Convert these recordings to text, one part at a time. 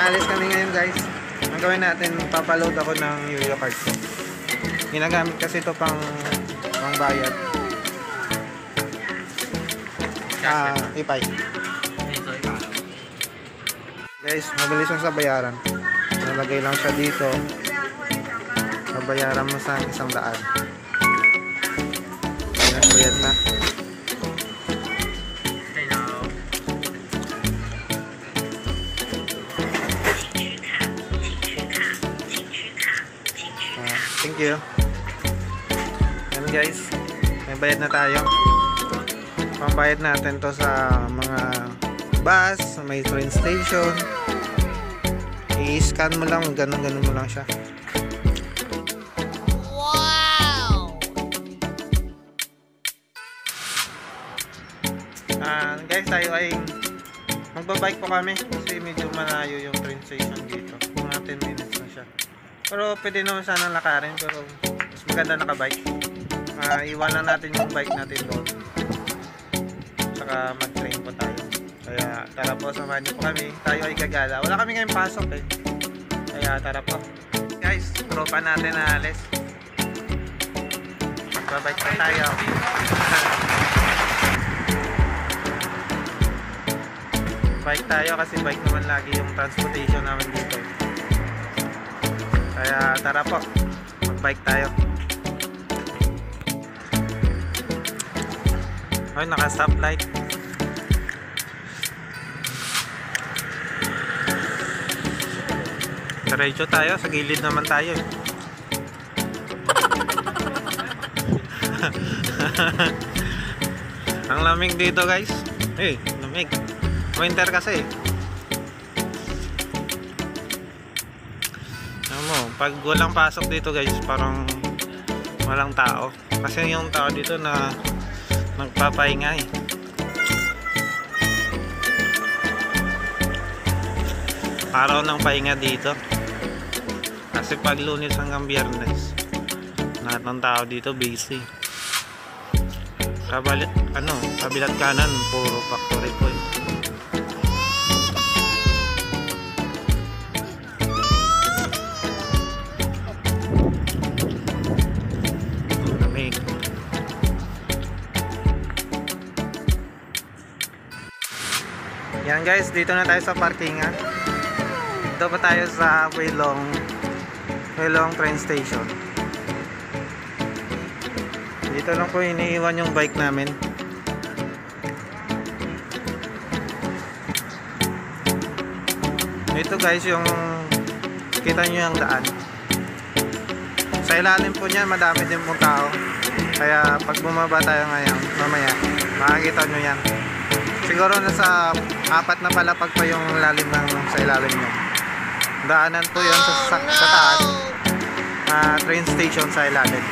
aalis kami ngayon guys. Ang gawin natin, papaload ako ng Yoyo card ko. Ginagamit kasi ito pang bayad. Ipay. Guys, mabilis lang sa bayaran. Nalagay lang siya dito. Babayaran mo sa 100. Ayan, bayad na. Thank you. Yan guys, may bayad na tayo. Pambayad natin to sa mga bus, may train station. I-scan mo lang, ganun mo lang siya. Wow! Guys, tayo ay magbabike po kami kasi medyo malayo yung train station dito. Mga 10 minutes na siya. Pero pwede naman sanang lakarin, pero mas maganda nakabike. Iwan lang natin yung bike natin doon. Saka mag-train po tayo. Kaya tara po, samahan niyo po kami. Tayo ay gagala. Wala kami ngayong pasok eh. Kaya tara po. Guys, tropa natin na alis. Magbabike pa tayo. Bike tayo kasi bike naman lagi yung transportation namin dito. Kaya tara po, mag-bike tayo. Ay, naka-stoplight. Diretso tayo, sa gilid naman tayo. Ang lamig dito guys. Lamig. Winter kasi. Pag walang pasok dito guys, parang walang tao. Kasi yung tao dito na nagpapahinga eh. Araw ng pahinga dito. Kasi pag Lunes hanggang Biyernes, lahat ng tao dito busy. Kabilat kanan, puro factory po eh. Yan guys, dito na tayo sa parkingan. Dito pa tayo sa Huilong train station. Dito lang po iniiwan yung bike namin. Ito guys, yung kita nyo yung daan. Sa ilalim po niyan, madami din pong tao. Kaya pag bumaba tayo ngayon, mamaya, makikita nyo yan. Siguro nasa 4 na palapag pa yung lalim ng sa ilalim nyo. Daanan po yun sa taas. Train station sa ilalim.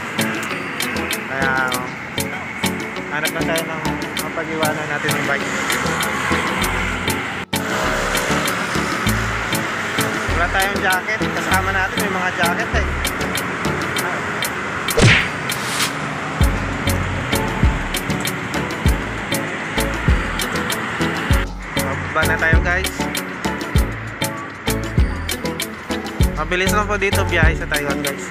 Kaya hanap na tayo ng mapag-iwanan natin ng bike. Wala tayong jacket. Kasama natin may mga jacket eh. Mababa na tayo guys. Mabilis lang po dito biyahe sa Taiwan guys.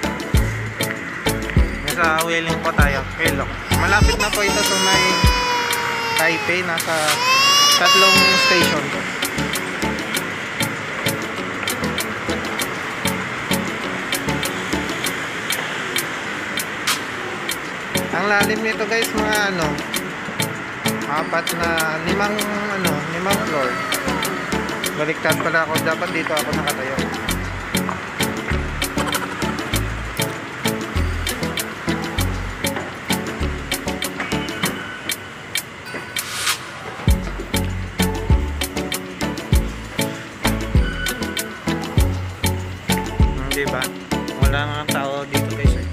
Nasa Huilong po tayo. Huilong. Malapit na po ito sa may Taipei. Nasa 3 station. Ang lalim nito guys, mga 5 floor. Baliktad pala ako, dapat dito ako nakatayo. Diba? Wala nga tao dito guys eh.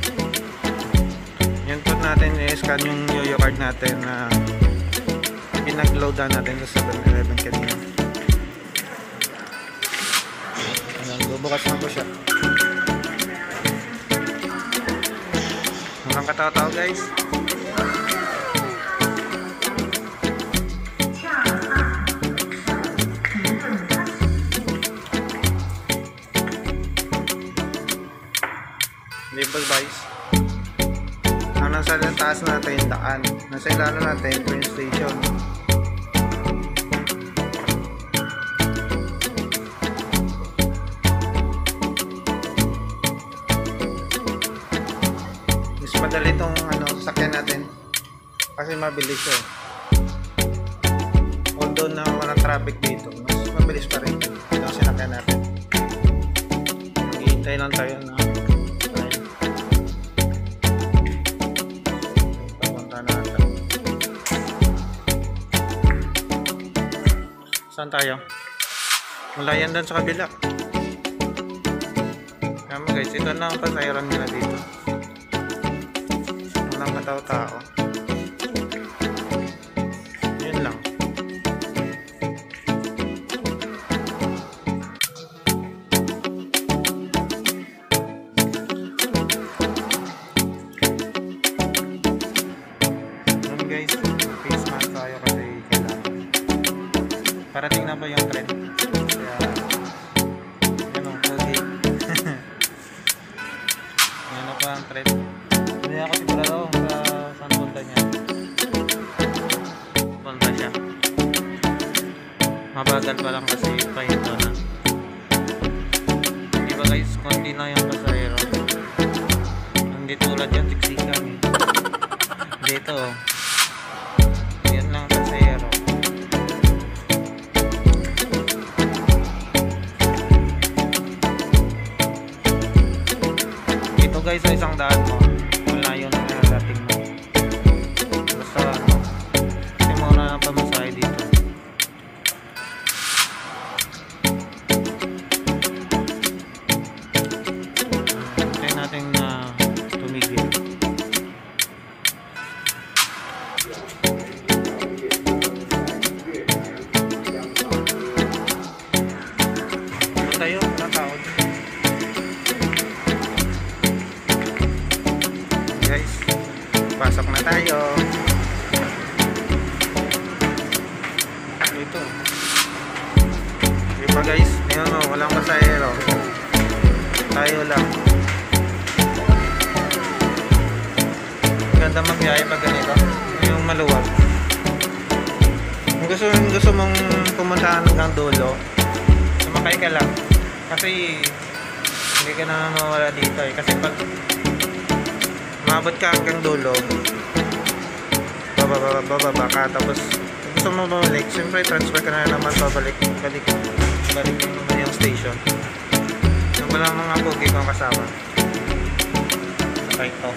Yan po natin i-scan yung Yoyo card natin na pinag-loadan natin sa 7-Eleven kanina. Bubukas na po siya. Walang kataw-tao guys. Label guys. Ang nasa taas natin daan. Nasa ilalim natin train station. Mas madali itong sakyan natin kasi mabilis siya. Although na walang traffic dito, mas mabilis pa rin yung sinakyan natin. Hintay lang tayo na papunta natin. Saan tayo? Wala yan doon sa kabila. Kaya mo guys, ito na ang pasayran nila dito. Walang katao-tao. Yun lang. Guys, face mask tayo kasi kailangan. Parating na ba yung trend? Kaya yan o, pogi. Yan na pa ang trend. Hindi ako sigurado sa saan punta niya. Punta siya. Mabagal pa lang kasi pahinto na. Di ba guys, konti na yung pasahero. Hindi tulad yan, tiksikan eh. Dito oh. Lang pasahero. Dito guys sa isang daan mo, malayo na dating mo. Basta kasi muna ng pamasahe dito. Hintayin natin na tumigil. Tayo, natawag. Guys, pasok na tayo. Ito. Diba guys, ngayon mo, walang pasahero. Tayo lang. Ganda magbiyahe pag ganito. Yung maluwag. Kung gusto mong pumunta hanggang dulo, sumakay ka lang. Kasi hindi ka na mawala dito eh. Kasi pag umabot ka hanggang dulo, bababa ka. Tapos kung gusto mo babalik, siyempre transfer ka na naman babalik naman yung station. Yung walang mga pogi kong kasama. Sakay ito.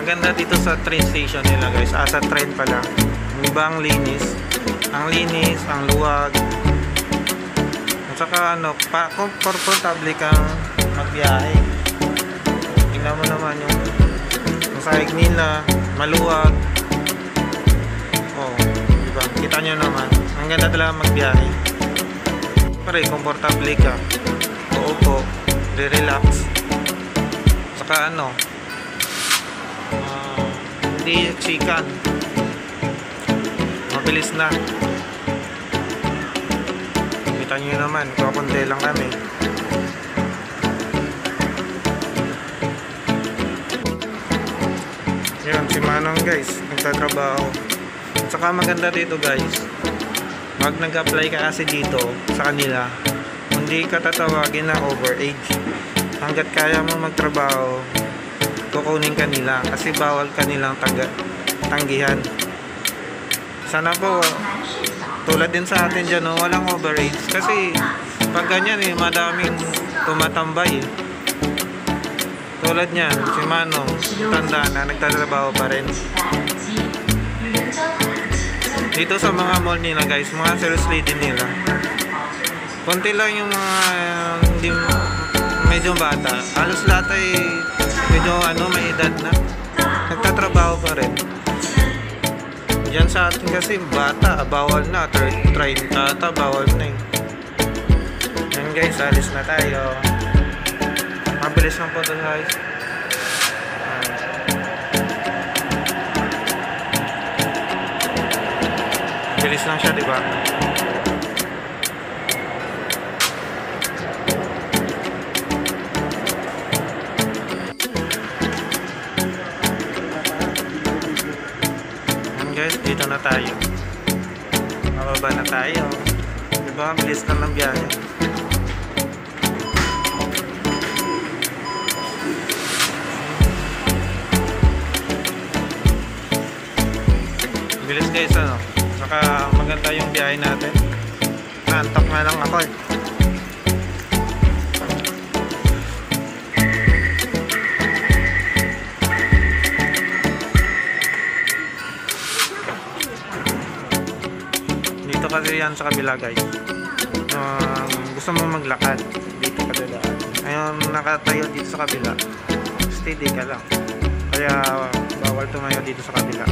Maganda dito sa train station nila guys. Sa train pala. Ang iba ang linis. Ang linis, ang luwag. At saka komportable kang magbiyahe. Tingnan mo naman yung sahig nila, maluwag. Oh, diba? Kita nyo naman. Ang ganda talaga magbiyahe. Pare, komportable ka. Uupo, re-relax. Saka hindi sikan, mabilis na. Kita nyo naman, kakunti lang kami. Yan, si Manong guys, nagtatrabaho. Saka maganda dito guys, pag nag-apply ka kasi dito sa kanila, hindi ka tatawagin na overage. Hanggat kaya mo magtrabaho, kukunin ka nila kasi bawal ka nilang tanggihan. Sana po tulad din sa atin dyan, walang overage kasi pag ganyan madaming tumatambay tulad niyan, si Manong tanda na nagtatrabaho pa rin dito sa mga mall nila guys, mga sales lady nila. Konti lang yung mga hindi medyo bata, halos lahat ay medyo may edad na nagtatrabaho pa rin. Diyan sa atin kasi bata, bawal na, 30 ata, bawal na eh. Yan guys, alis na tayo. Mabilis lang po ito guys. lang siya, di ba? Yan guys, dito na tayo. Mababa na tayo. Di ba? Bilis lang ng biyahe. Bilis guys, ano? Saka maganda yung biyahe natin. Naantok na lang ako eh. Dito kasi yan sa kabila guys. Gusto mo maglakad, dito ka dadaan. Ngayon nakatayo dito sa kabila, steady ka lang. Kaya bawal tumayo dito sa kabila.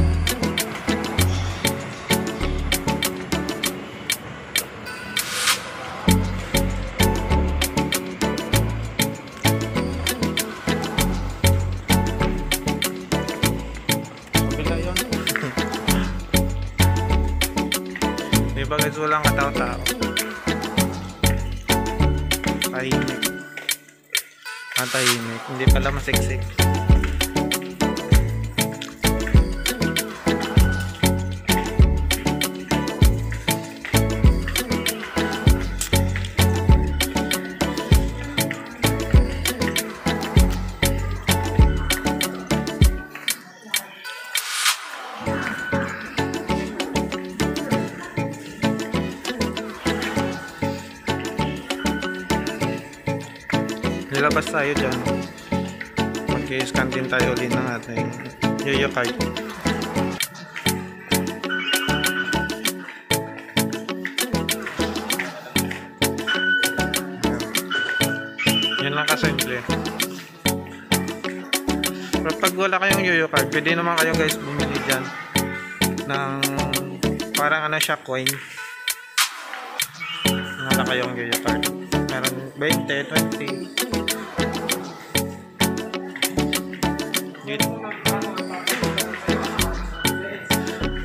Diba guys, walang katao-tao. Tahimik. Tahimik. Hindi pala masiksik. Nilabas tayo dyan. Mag-i-scan din tayo ulit ng ating Yoyo card. Yan lang kasimple. Pero pag wala kayong Yoyo card, pwede naman kayo guys bumili dyan ng parang ano siya, coin. Wala kayong Yoyo card. Meron 20, 20.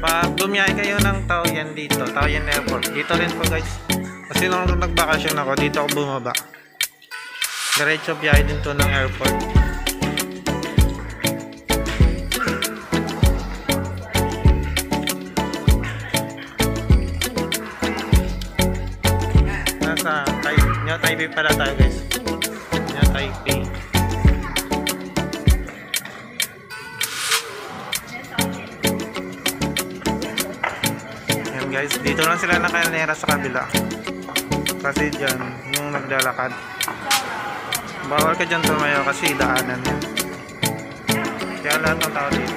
Pag bumiyahe kayo ng Taoyuan dito, Taoyuan Airport, dito rin po guys. Kasi nung nagbakasyon ako, dito ako bumaba. Diretso biyahe din to ng airport. Nasa New Taipei pala tayo guys. New Taipei. Guys, dito lang sila nakanera sa kabila kasi dyan yung naglalakad bawal ka dyan tumayo kasi daanan yan, kaya lahat ng tao dito.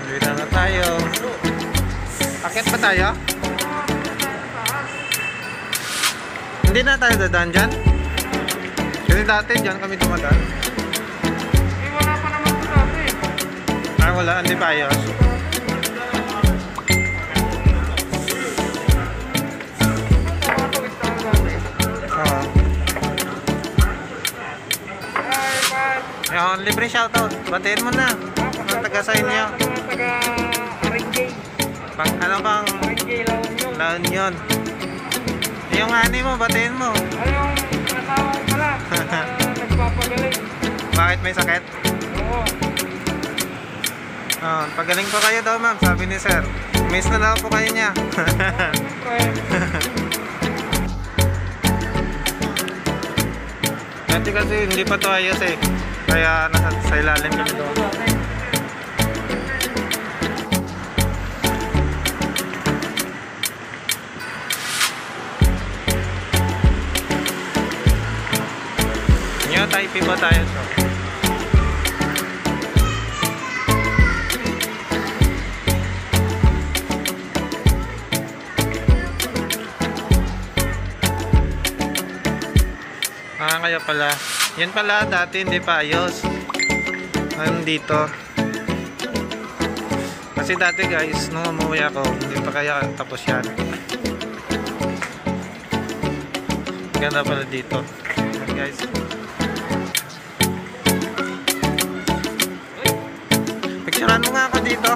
Dito na tayo. Akit pa tayo? Hindi na tayo dadaan dyan kasi dati dyan kami dumadaan. Wala, hindi pa ayos. Yung libre shoutout, batiin mo na. Ang taga sa inyo. Taga Aringgay. Ano bang? Aringgay, La La Union. Union. Yung ani mo, batiin mo. Ay, yung asawa ko pala. Nagpapagaling. Bakit may sakit? Oo. Pagaling po kayo daw ma'am, sabi ni sir. Miss na daw po kayo niya. Dati kasi hindi pa to ayos eh. Kaya nasa sa ilalim kami doon. New Taipei ba tayo to? Kaya pala. Yan pala dati hindi pa ayos. Nandito. Kasi dati guys, nung umuwi ako, hindi pa kaya tapos yan. Ganda pala dito. Yan guys. Picturean mo nga ako dito.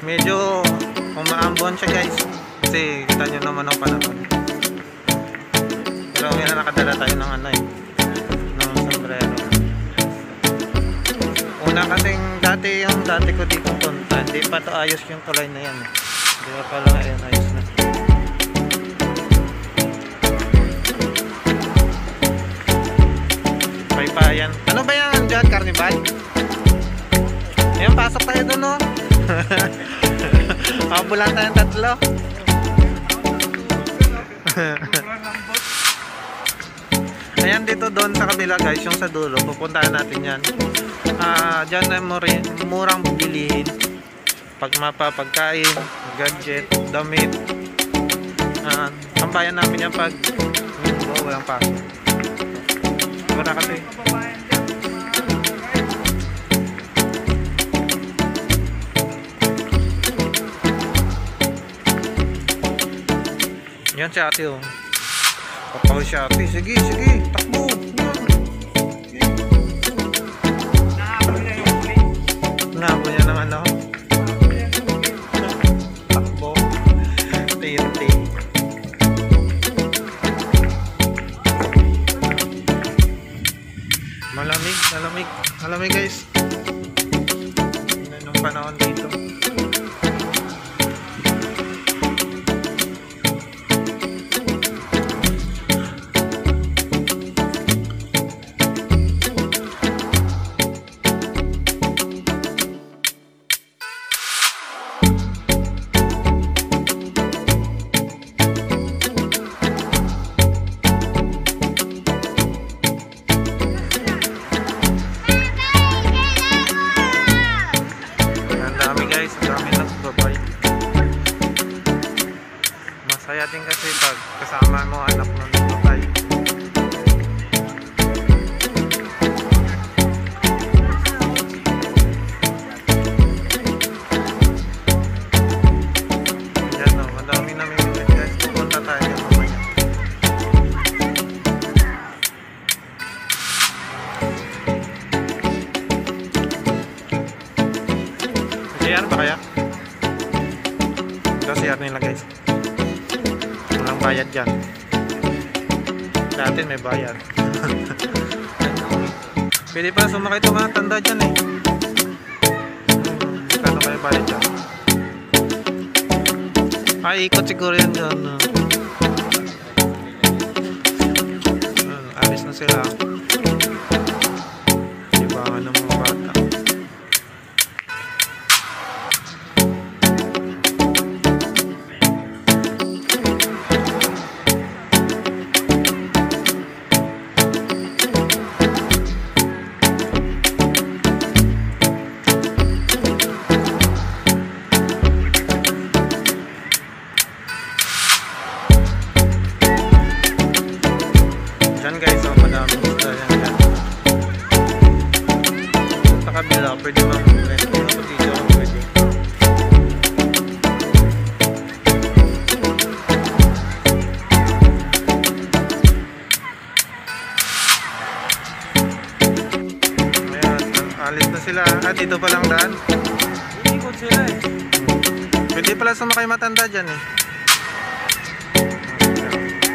Medyo umaambon siya guys. Kasi kita nyo naman ang panahon. Pero ngayon nakadala tayo ng ano eh, ng sombrero. Una kasing dati ko dito punta, hindi pa to ayos yung tulay na yan. Hindi pa pala ngayon ayos na. Paypayan. Ano ba yan dyan? Carnival? Ayan, pasok tayo dun no. Bulan tayong tatlo. Ayan dito doon sa kabila guys, yung sa dulo, pupuntahan natin yan. Dyan na murang bilihin. Pag mapapagkain, gadget, damit. Tambayan namin yan pag walang pasok. Wala kasi. Yan si ate oh. Papaw si ate. Sige, takbo. Nabo niya ng ano. Takbo. TNT. Malamig guys. Yan yung panahon dito. Masaya din kasi pag kasama mo anak mo namatay. Yan o, madami namin ulit guys. Pupunta tayo mamaya. CR ba kaya? Ito CR nila guys. Walang bayad dyan. Sa atin may bayad. Pwede pa sumakay ito mga tanda dyan eh. Kano kayo bayad dyan? Ikot siguro yan dyan. Alis na sila. Ibangan ng mga bata. Guys, so madaming isda yan. Sa kabila, pwede mag-rest. Kung ako dito, pwede. Ayan, alis na sila. Dito pa lang daan. Ikot sila eh. Pwede pala sumakay matanda dyan eh.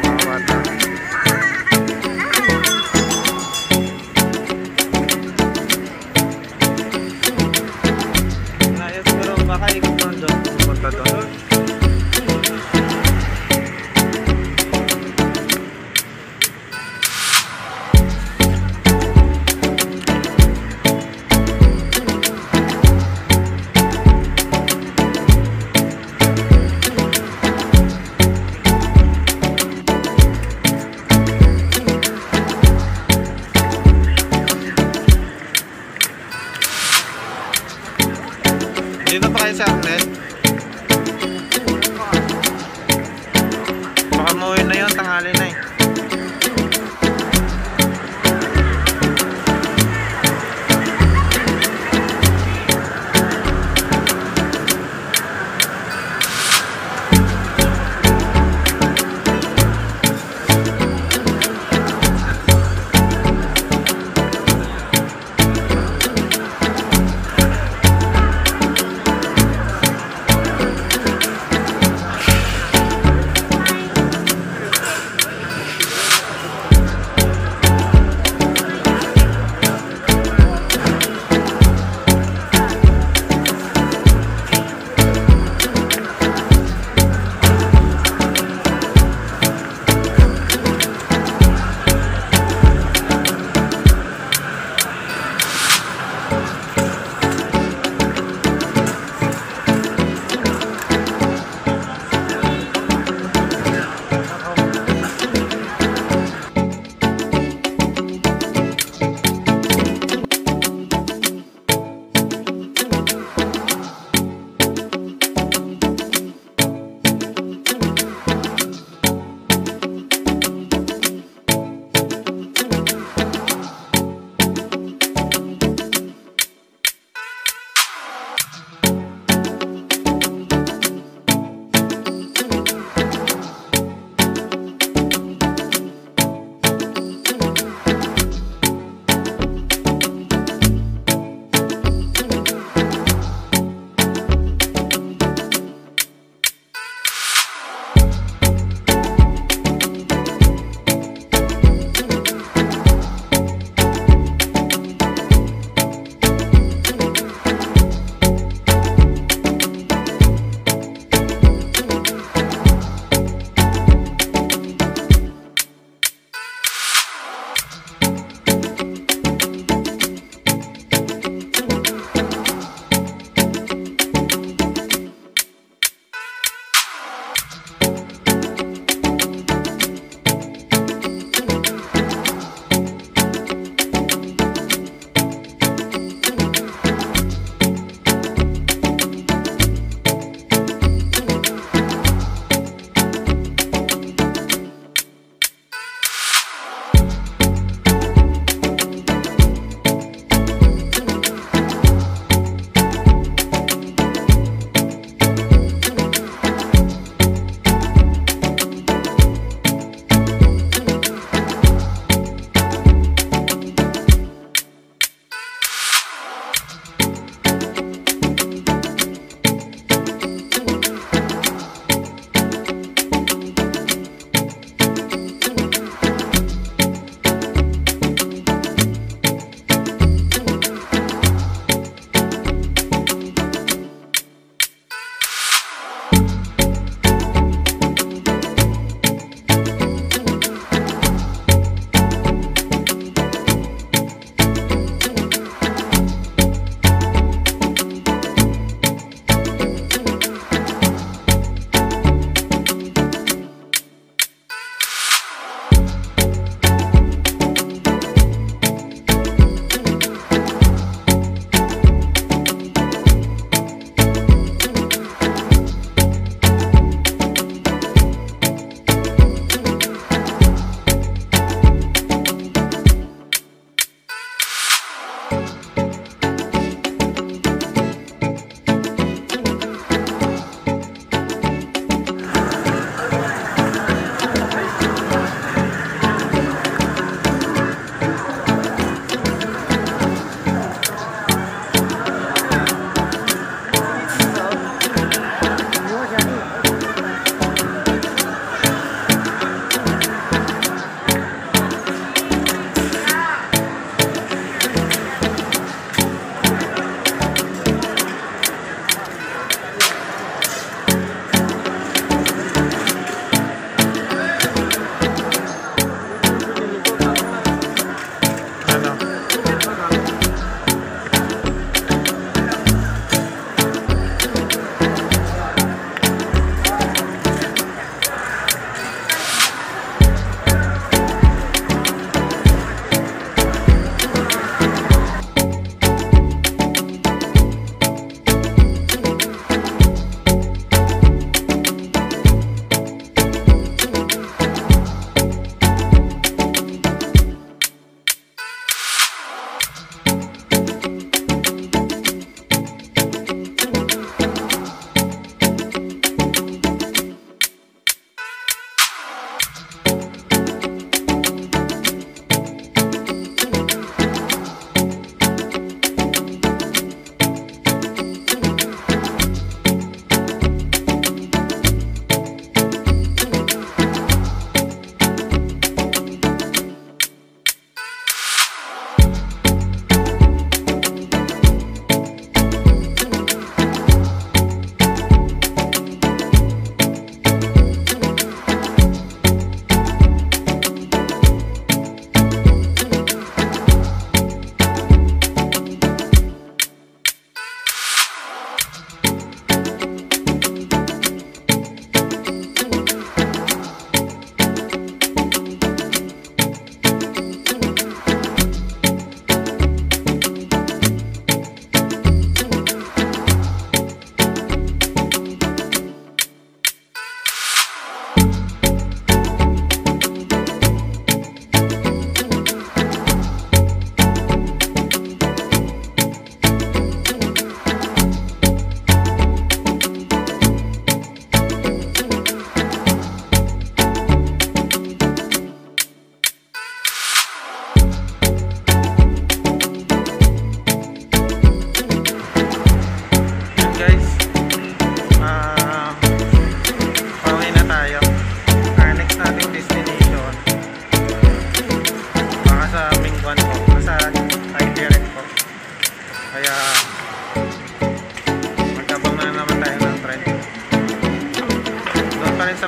Mga bata. Baka ikot doon doon. Pupunta doon. Dito pa kayo sa outlet? Baka umuwi na yun, tanghali na eh.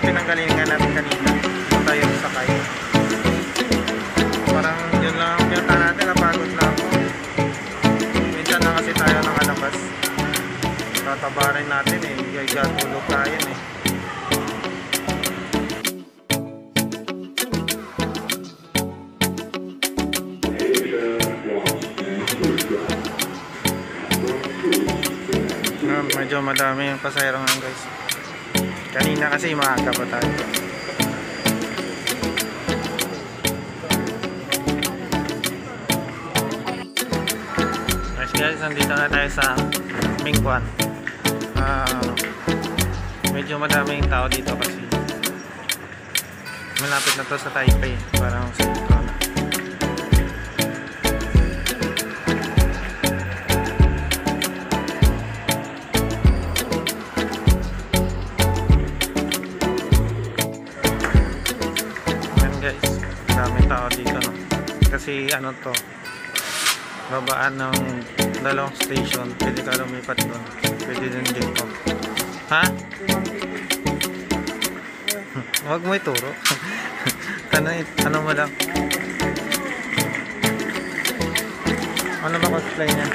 pinanggalingan natin kanina. Tayo sakay. Parang yun lang ang pinunta natin. Napagod na ako. Minsan na kasi tayo nakalabas. Tatabarin natin eh. Tulog tayo eh. Medyo madami yung pasahero ngayon guys. Kanina kasi maaga pa tayo. Guys, nandito na tayo sa Mingguan. Medyo madaming tao dito kasi malapit na to sa Taipei, parang sa metro na. Ayan guys, daming tao dito no? Kasi ano to, babaan ng dalawang station, pwede ka lumipat doon, pwede din dito. Ha? Huwag mo ituro. Ano mo lang. Ano ba cosplay niya?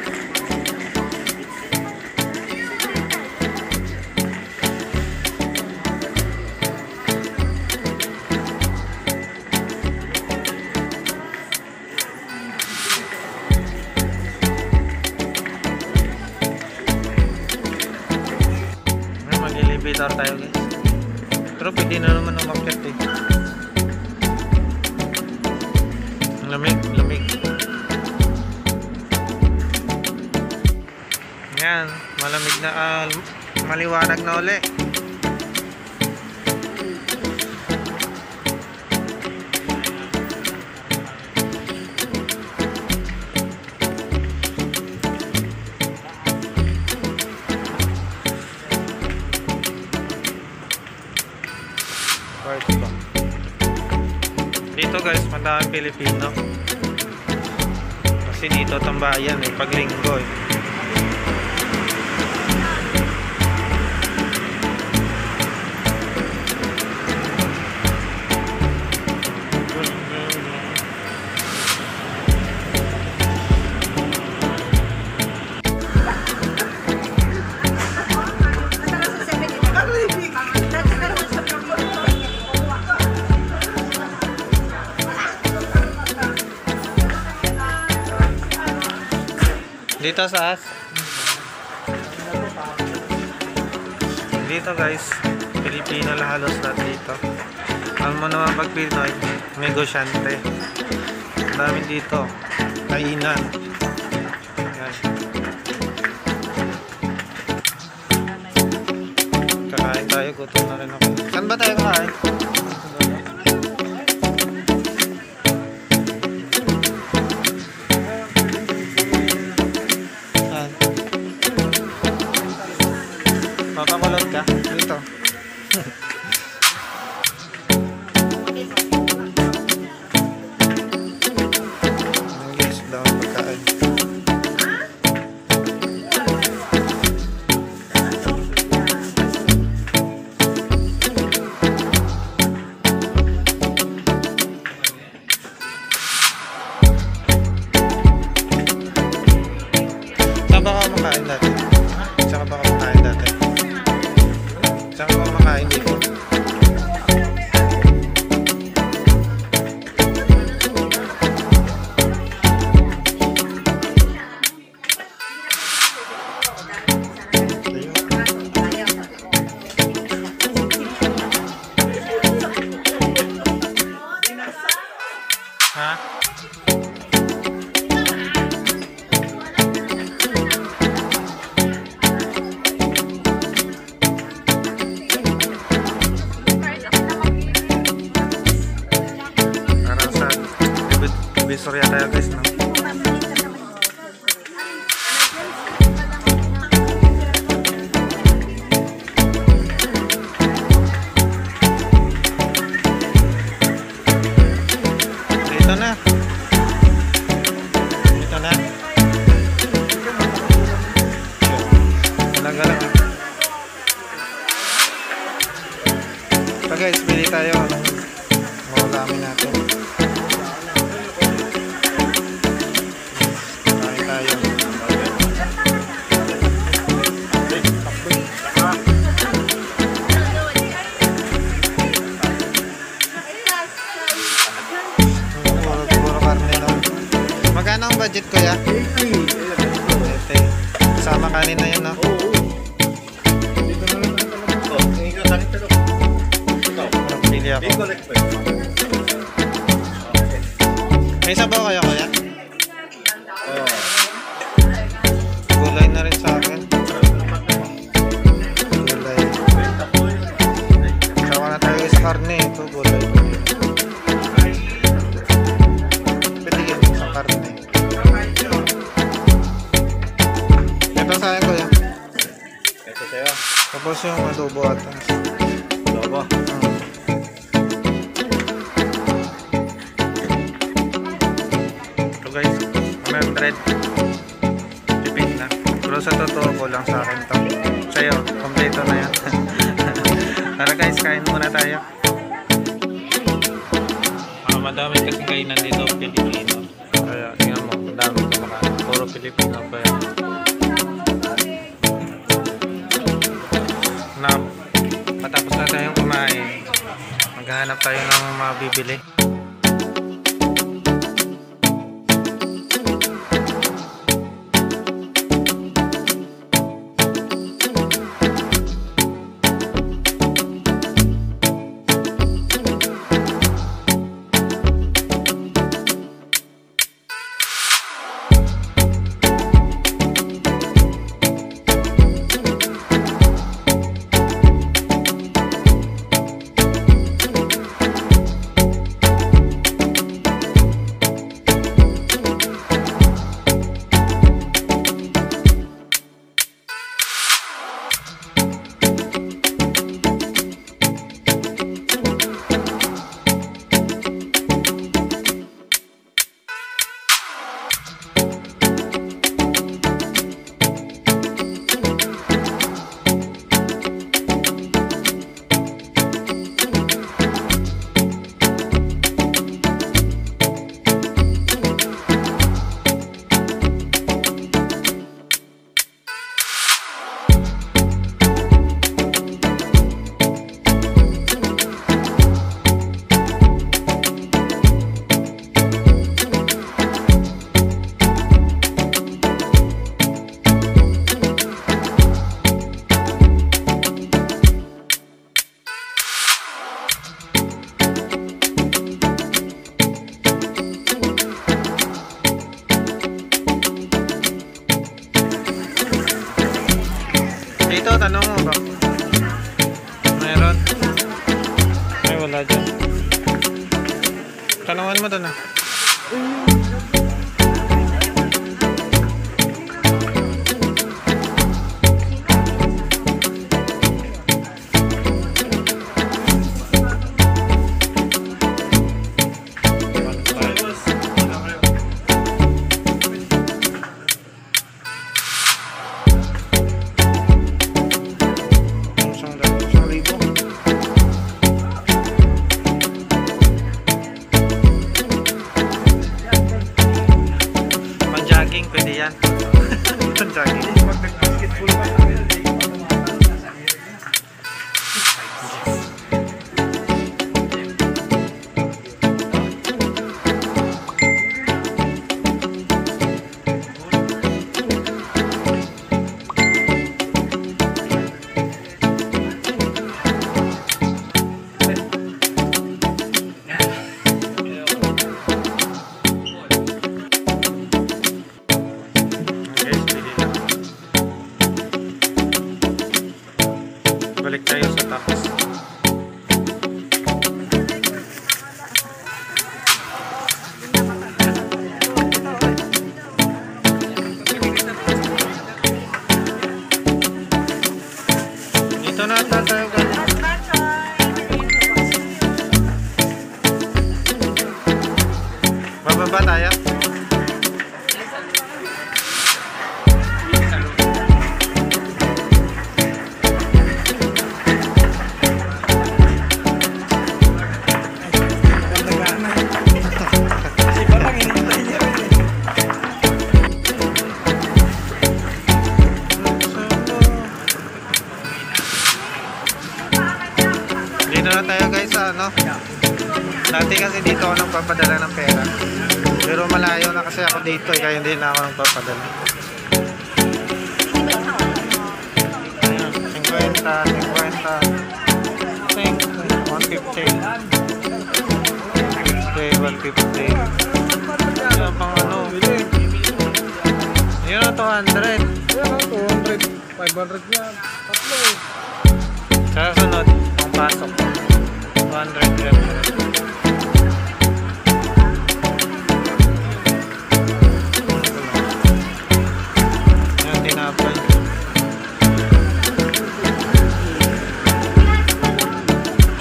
Mag-elevator tayo guys. Pero pwede na naman umakyat eh. Lamig. Yan, malamig na, maliwanag na uli. Dito guys, madaming Pilipino. Kasi dito tambayan eh, pag linggo eh. Dito guys, Pilipino halos lahat dito. Alam mo naman pag Pinoy, negosyante. Ang dami dito, kainan. Yan. Kakain tayo, gutom na rin ako. Saan ba tayo kakain? Papakulot ka? Dito. Guys, dami pagkain. Saan ba ka makain dati? Saan ba ka makain dati? Saan ka makain dito? Ha? Parang sa Divisoria tayo guys, no? Dito na. Dito na. Talaga lang. Ito guys. guys, bili tayo. Maulamin natin. Kain tayo. Puro karne lang. Magkano ang budget ko ya? 80. Kasama kanin na yun, no? Pili ako. May sabaw kayo kaya? Gulay na rin sa akin. Gulay. Sawa na tayo sa karne. Ito gulay. Pwede yun sa karne. Ito sa akin kuya. Ito sa'yo. Tapos yung adobo ata. Adobo. Ito guys, may bread. Tipid na. Pero sa totoo ko lang sa akin to. Sa'yo, kompleto na yan. Tara guys, kain muna tayo. Madami kasing kainan dito, Pilipino. Kaya tingnan mo, madami kumakain. Puro Pilipino pa yan. Na, patapos na tayong kumain. Maghahanap tayo ng mabibili. Dito, tanong mo ba? Meron? Ay, wala dyan. Tanungan mo doon ah. Pwede yan. Jogging. Balik tayo sa taas. Dito na tayo galing. Bababa tayo. Dati kasi dito ako nagpapadala ng pera. Pero malayo na kasi ako dito eh, kaya hindi na ako nagpapadala. Ayan, 50, 150. Ayan, pang ano. Yun ang 200. Yan, 200. 500 yan. Tatlo eh. Sa sunod, ang pasok. 200 grams. Yan, tinapay.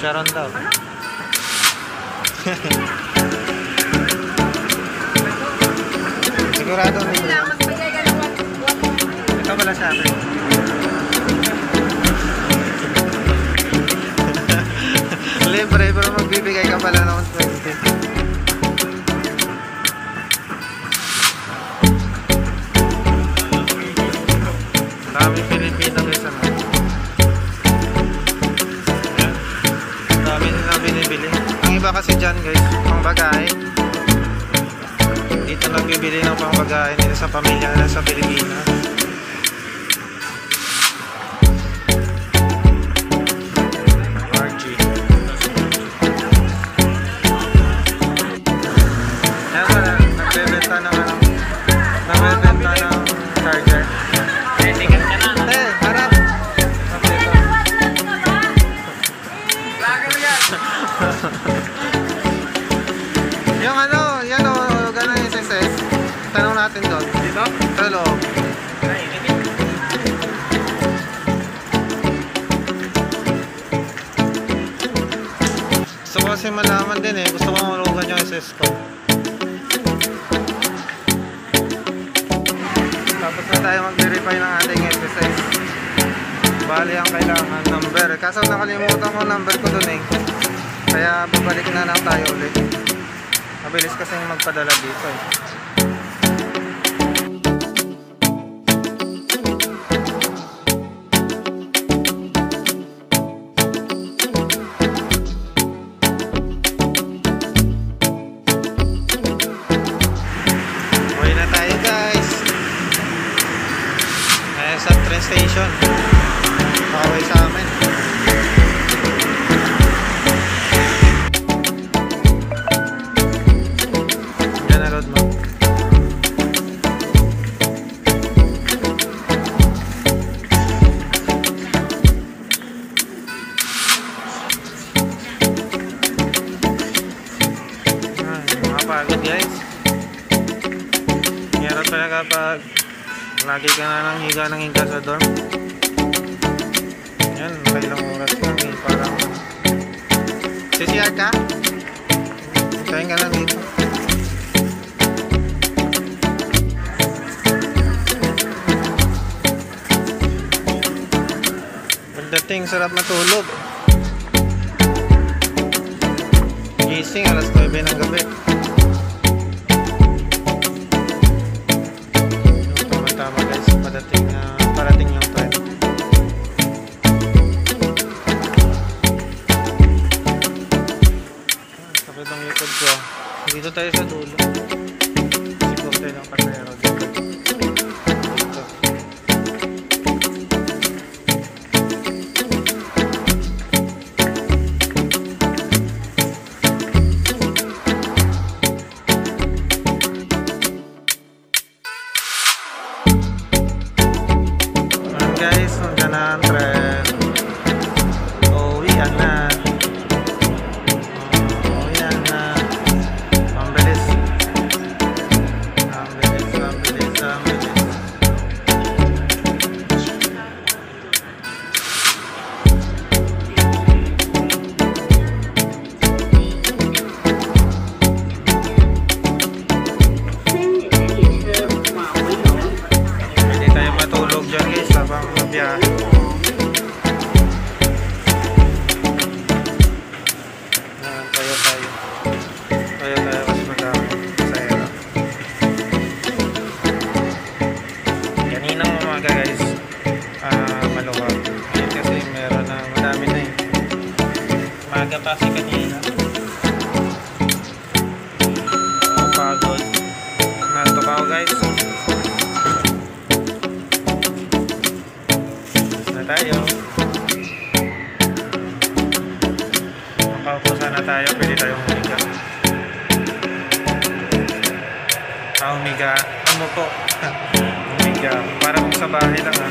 Charon daw. Sigurado nito. Ito pala sa akin. Libre, pero magbibigay ka pala ng 20. Dami Pilipino guys ano. Ayan. Dami nila binibili. Ang iba kasi dyan guys, pang bagahe. Dito nagbibili ng pang bagahe nila sa pamilya nila sa Pilipinas. Yung ano, yan o, gano'n yung SSS. Tanong natin doon. Dito? Sa loob. Gusto ko kasi malaman din eh. Gusto ko mahulugan yung SS ko. Tapos na tayo mag-verify ng ating SSS. Bali ang kailangan number. Kaso nakalimutan ko number ko doon eh. Kaya babalik na lang tayo ulit. Mabilis kasi magpadala dito eh. Uwi na tayo guys. Ayan sa train station. Pakaway sa amin. Pagod guys. Meron pala kapag lagi ka na lang higa ng higa sa dorm. Yan, nakailang oras lang eh. Parang CCR ka? Hintayin ka lang dito. Pagdating, sarap matulog. Gising alas 9 ng gabi. Tama guys, parating yung train. Kapit ang likod ko. Dito tayo sa dulo. Siguro tayo ng pasayero dito. Guys, nandiyan na ang tren. Uwian na. Uwian na. Ang bilis. Ang bilis, ang bilis, ang bilis. Hindi tayo matulog dyan guys habang biyahe. Tayo kasi magkakasayara. Kaninang umaga guys, maluwag. Ngayon kasi meron na, madami na eh. Umaga pa kasi kanina. Tutok ako guys. Na tayo. Makaupo sana tayo. Pwede tayong humiga. Humiga. Ano po? Humiga. Parang sa bahay lang ha.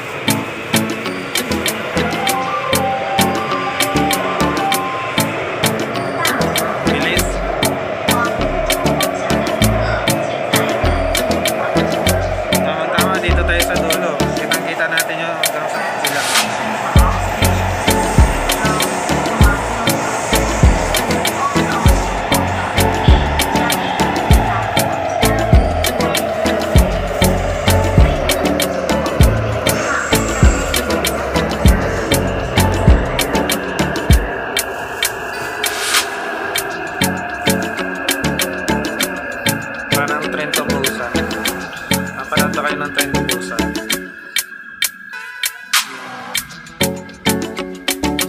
Bilis. Tama-tama dito tayo sa dulo. Kitang-kita natin yung hanggang sa sila. Parang tren to Busan. Napalata kayo ng tren to Busan.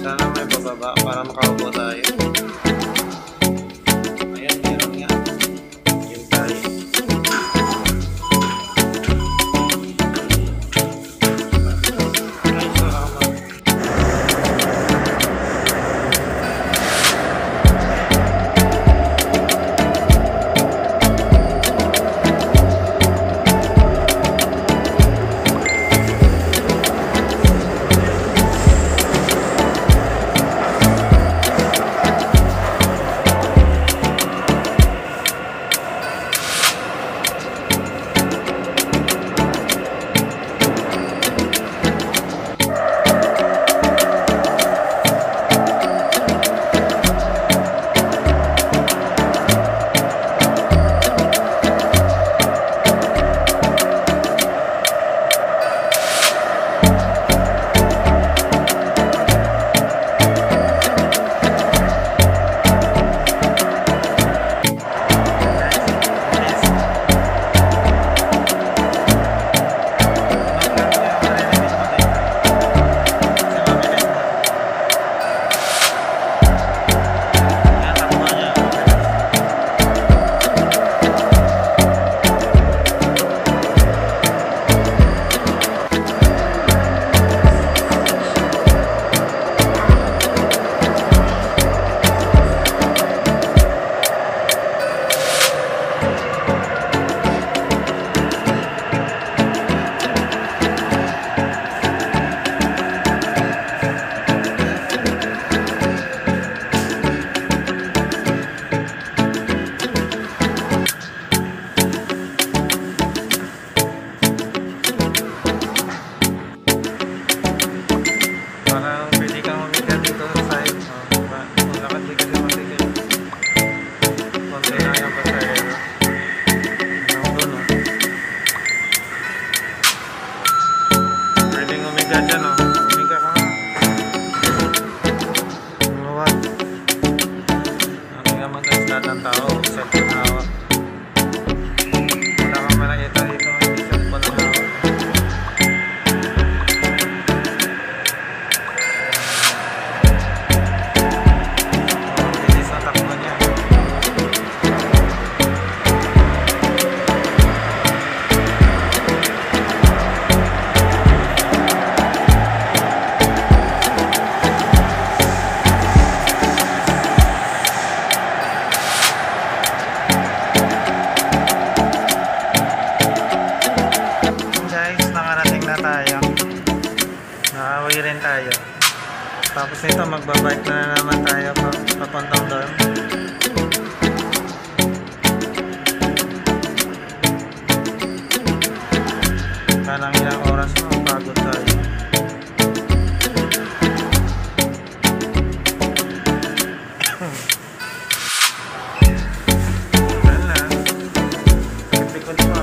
Sana may bababa para makaupo tayo. Ayan, meron nga. Yun tayo. Ay, salamat. Parang pwede kang humiga dito sa side. Kung lakad di kasi matigil. Konti lang yung pasahero. Hanggang doon oh. Pwedeng humiga dyan oh. Humiga ka nga. Luwag. Humiga mag-guys lahat ng tao. Cellphone hawak. Wala kang malakita dito. Hindi cellphone ang hawak. Bilis ang takbo niya. Guys, nakarating na tayo. Nakauwi rin tayo. Tapos nito magbabike na naman tayo papuntang doon. Parang ilang oras mo, pagod tayo. Wala. Likod pa.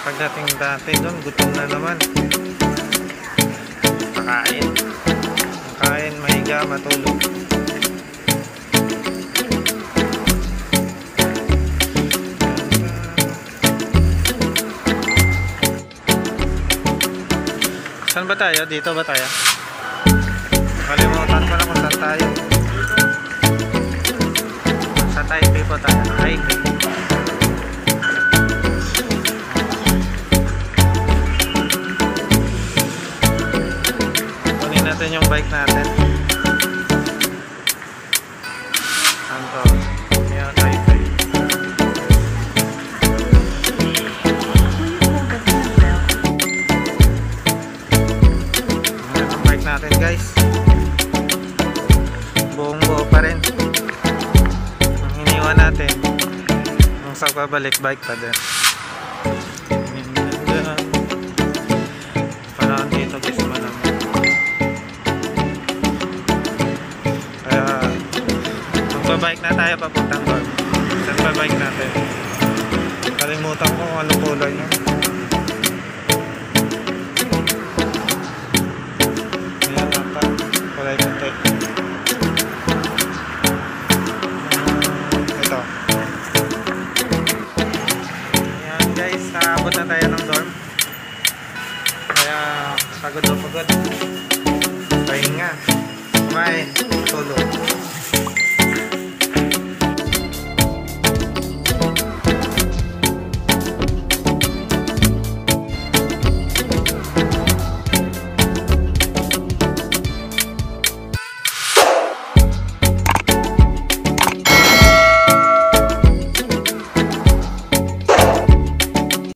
Pagdating dati doon, gutom na naman. Pakain. Kain, mahiga, matulog. Saan ba tayo? Dito ba tayo? Kalimutan ko na kung saan tayo. Sa Taipei po tayo. Taipei. Kunin natin yung bike natin. Saan to? Yan, Taipei. Yan ang bike natin, guys. Buong buo pa rin. Ang iniwan natin nung sa pabalik bike pa din. Parang dito guys malamig. Kaya magbabike na tayo papuntang doon. Saan ba bike natin? Kalimutan ko kung anong kulay niya. Ayan lang pa. Kulay puti. Ito. Ayan guys, naabot na tayo ng dorm. Kaya pagod na pagod. Pahinga. Kumain. Tulog.